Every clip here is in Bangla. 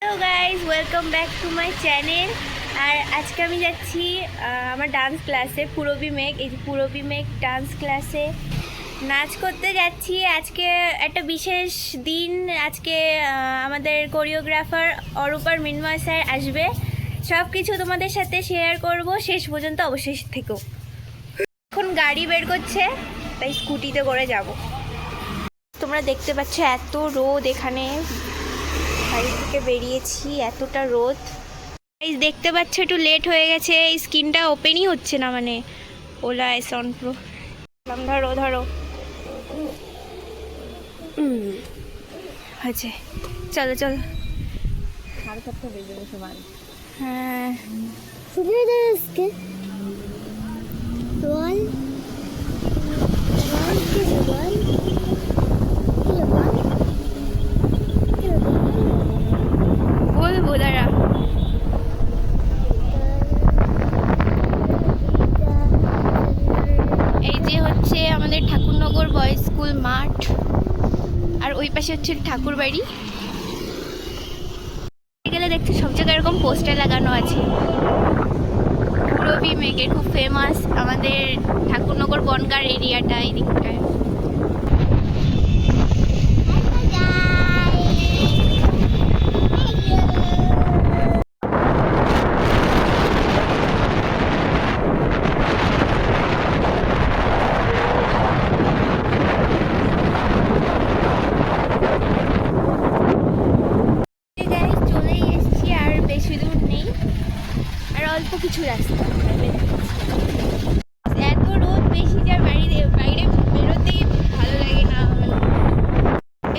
Hello guys, welcome back to my channel. আর আজকে আমি যাচ্ছি আমার ডান্স ক্লাসে, পূরবী মেঘ। এই যে পূরবী মেঘ ডান্স ক্লাসে নাচ করতে যাচ্ছি। আজকে একটা বিশেষ দিন। আজকে আমাদের কোরিওগ্রাফার অরূপার মিন্ময় স্যার আসবে। সব কিছু তোমাদের সাথে শেয়ার করব, শেষ পর্যন্ত অবশ্যই থেকো। এখন গাড়ি বের করছে, তাই স্কুটিতে করে যাব। তোমরা দেখতে পাচ্ছ এত রোদ, এখানে বাড়ি থেকে বেরিয়েছি, এতটা রোদ। দেখতে পাচ্ছ একটু লেট হয়ে গেছে, এই স্ক্রিনটা ওপেনই হচ্ছে না, মানে ওলা সাউন্ড প্রো। ধরো ধরো হয়েছে, চলো চলো। হ্যাঁ বলবো, দাঁড়া। এই যে হচ্ছে আমাদের ঠাকুরনগর বয়েজ স্কুল মাঠ, আর ওই পাশে হচ্ছে ঠাকুর বাড়ি। গেলে দেখতে সব জায়গায় এরকম পোস্টার লাগানো আছে। পূরবী মেঘের খুব ফেমাস আমাদের ঠাকুরনগর বনগাঁ এরিয়াটা, এই দিকটায়। চলেই এসেছি, আর বেশি দূর নেই, আর অল্প কিছু রাস্তা। এত রোদ বেশি, যা বাইরে বেরোতেই ভালো লাগে না।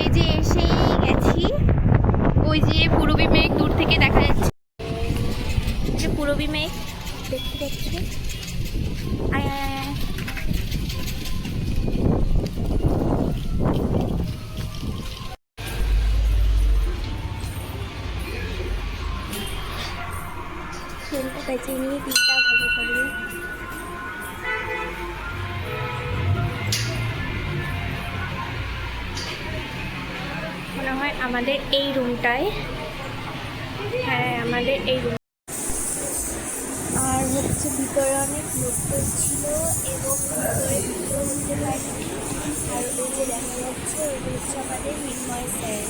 এই যে এসেই গেছি, ওই যে পূরবী মেঘ দূর থেকে দেখা যাচ্ছে। যে পূরবী মেঘ দেখতে পাচ্ছি। সেলটা বেঁচে নিয়ে তিনটা ভাবে করবে। মনে হয় আমাদের এই রুমটায়, হ্যাঁ আমাদের এই রুম। আর হচ্ছে ভিতরে অনেক লোকজন ছিল এবং ভিতরে ঢুকতে পারিনি। আর ওই যে দেখা যাচ্ছে ওই হচ্ছে আমাদের মিন্ময় স্যার।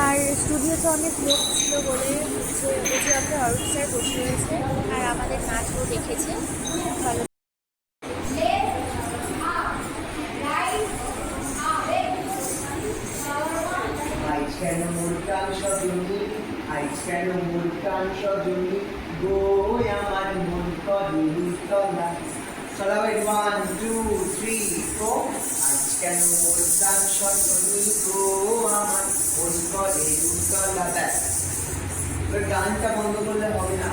আর স্টুডিওতে অনেক লোক ছিল বলে হচ্ছে ওই যে আমরা অরূপ স্যার বসে রয়েছে, আর আমাদের নাচও দেখেছে ভালো। Salawat 1, 2, 3, 4. Can more than shot me go আমার ওই করে উতলা দেখ। তো গানটা বন্ধ করলে হবে না,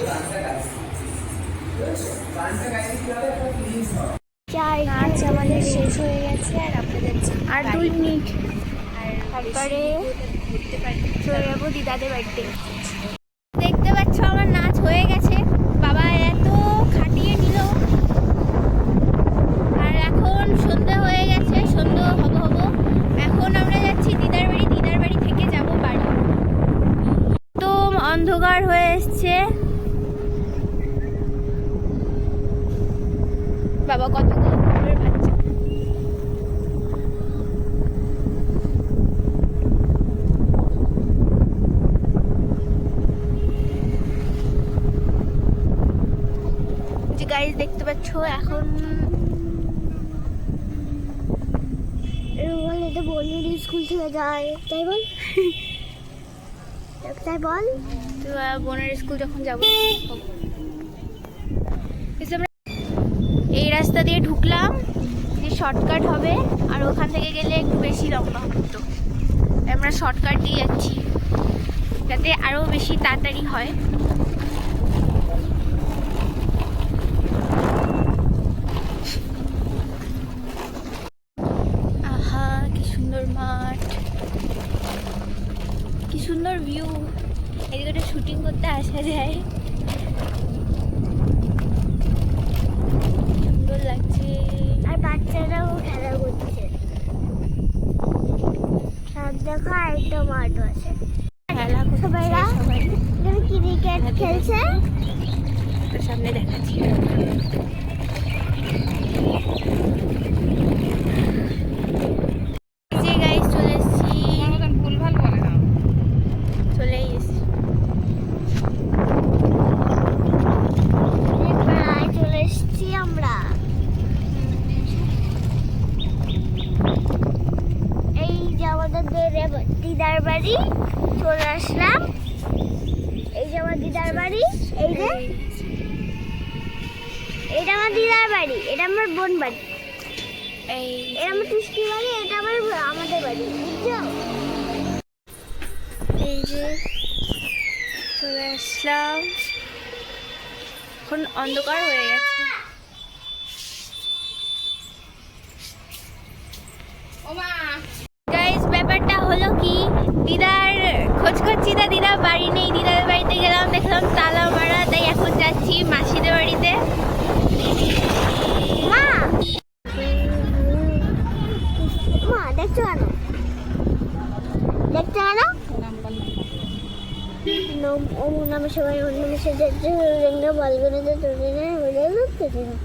গানটা গাই, গানটা গাইতে কি হবে, একটা ফিলিংস হবে। নাচ আমাদের শেষ হয়ে গেছে, আর আমরা যাচ্ছি আর 2 মিনিট, আর তারপরে চলে যাবো দিদাদের বাড়িতে। দেখতে পাচ্ছ আমার নাচ হয়ে গেছে, বাবা এত খাটিয়ে নিল। আর এখন সন্ধ্যা হয়ে গেছে, সন্ধ্যা হব। এখন আমরা যাচ্ছি দিদার বাড়ি, দিদার বাড়ি থেকে যাব বাড়ি। একদম অন্ধকার হয়ে এসছে। বাবা কত কুকুরের বাচ্চা। যে গাইজ দেখতে পাচ্ছ এখন বোনের স্কুল থেকে যায়, তাই বল। তাই বল তো বোনের স্কুল যখন যাবো। এই রাস্তা দিয়ে ঢুকলাম, যে শর্টকাট হবে, আর ওখান থেকে গেলে একটু বেশি লম্বা হতো। আমরা শর্টকাট দিয়ে যাচ্ছি যাতে আরও বেশি তাড়াতাড়ি হয়। আহা কি সুন্দর মাঠ, কি কি সুন্দর ভিউ, এদিকে শুটিং করতে আসা যায়, সুন্দর লাগছে। আর বাচ্চারাও খেলা করছে। আর দেখো আরেকটা মাঠ আছে, খেলা করছে সবাইরা সবাই। ক্রিকেট খেলছে। তোর সামনে দেখাচ্ছি। এই যে গাইস চলে এসেছি, চলে এসেছি। প্রায় চলে এসেছি আমরা। এই যে আমাদের দিদার বাড়ি চলে আসলাম। এই যে আমার দিদার বাড়ি, এই যে এটা আমার দিদার বাড়ি, এটা আমার বোন বাড়ি, এই এটা আমার টুস্কি বাড়ি, এটা আমাদের বাড়ি, বুঝছো? এই যে চলে আসলাম, এখন অন্ধকার হয়ে গেছে। গাইস ব্যাপারটা হলো কি, দিদার খোঁজ করছি, দিদা বাড়ি নেই। দিদার বাড়িতে গেলাম, দেখলাম তালা মারা, তাই এখন যাচ্ছি মাসিদের বাড়িতে। মা মা দেখছো কেন, দেখছো কেন? ওম নমঃ শিবায়, ওম নমঃ শিবায়, বলগুলোতে তুলে নেয় বলে লুকতে না।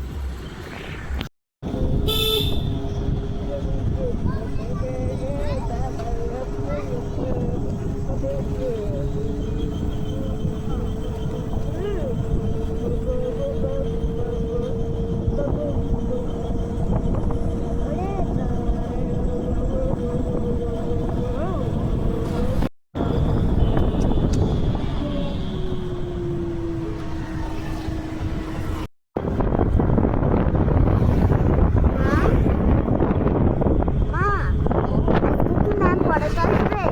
মা একটু নাম পড়ে তো আসবে।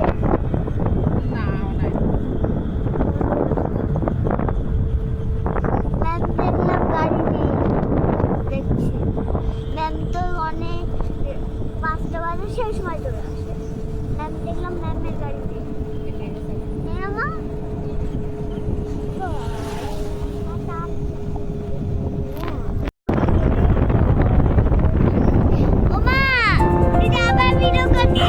ম্যাম দেখলাম গাড়ি নেই, দেখছি ম্যাম তো অনেক 5টা বাজে সেই সময় চলে আসে। ম্যাম দেখলাম ম্যামের গাড়ি নেই, নেই না মা? ও মা, এটা আবার ভিডিও করছে।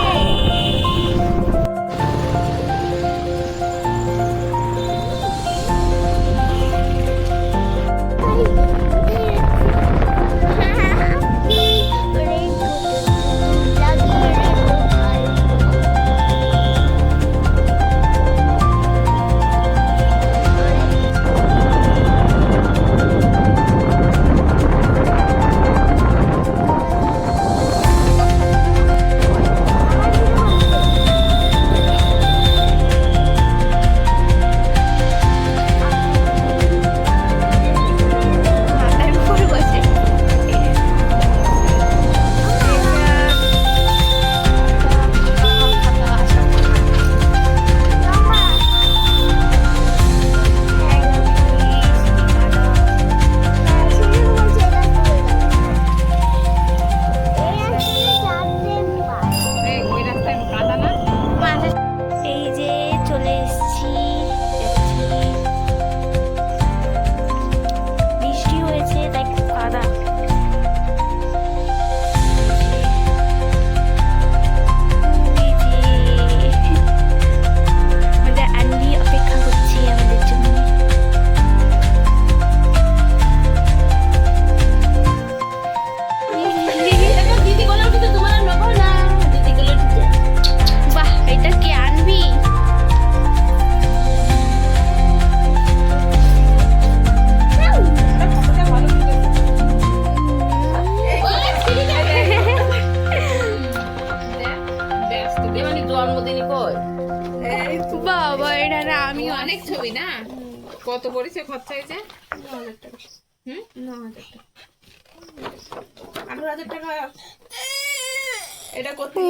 মাথার উপর বসে এই যে চলে এসেছি, যাচ্ছি। বৃষ্টি হয়েছে তাই কাদা। এই যে আমাদের আন্টি অপেক্ষা করছি আমাদের জন্য। বাহ, এটা কি আনবি? জন্মদিনই কই বাবা, এটা না আমি অনেক ছবি না, কত পড়েছে খরচা হয়েছে? 9,000 টাকা। হুম? 9,000 টাকা। 18,000 টাকা এটা করতে ও,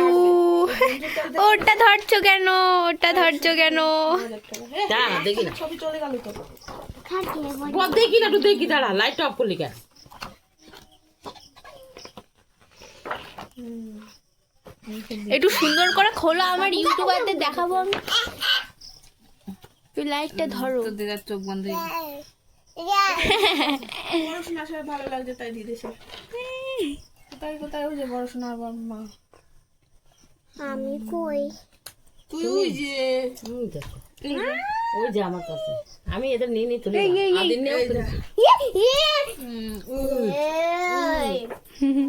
লাগবে। ওটা ধরছো কেন, ওটা ধরছো কেন? দাঁড়া দেখি না, খাটিয়ে দেখি না, তুই দেখি, দাঁড়া লাইট অফ করলি কেন? একটু সুন্দর করে খোলো, আমার ইউটিউবারদের দেখাবো আমি। তুই লাইটটা ধরো। তোর দিদার চোখ বন্ধ পড়াশোনা আসলে ভালো লাগছে তাই দিদেছে কোথায় কোথায় ওই যে পড়াশোনা আর মা আমি কই তুই যে হুম, দেখো ওই যে আমার কাছে আমি এদের নিয়ে নিয়ে তুলে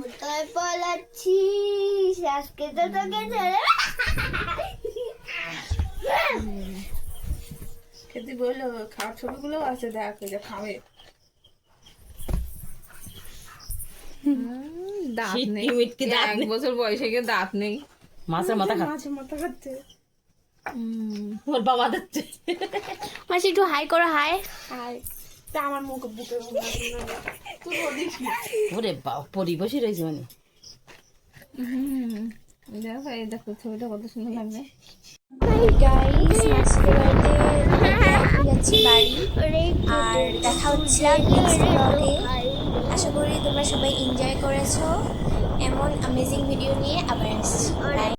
কোথায় পালাচ্ছিস আজকে তো তোকে ছেড়ে খেতে বললো খাওয়ার ছবিগুলো আছে দেখ ওই যে খাবে দাঁত নেই মিটকি দাঁত এক নেই। বছর বয়সে গিয়ে দাঁত নেই মাছের মাথা খা মাছের মাথা খাচ্ছে ওর বাবা দিচ্ছে মাসি একটু হাই করো, হাই। তা আমার মুখ বুকে তুই বলিস ওরে বাবা পরিবেশই রয়েছে মানে দেখো এই দেখো ছবিটা কত সুন্দর লাগবে হাই গাইস, মাসিদের বাড়িতে যাচ্ছি বাড়ি। আর দেখা হচ্ছে নেক্সট ব্লগে। আশা করি তোমরা সবাই এনজয় করেছো। এমন অ্যামেজিং ভিডিও নিয়ে আবার আসছি। বাই।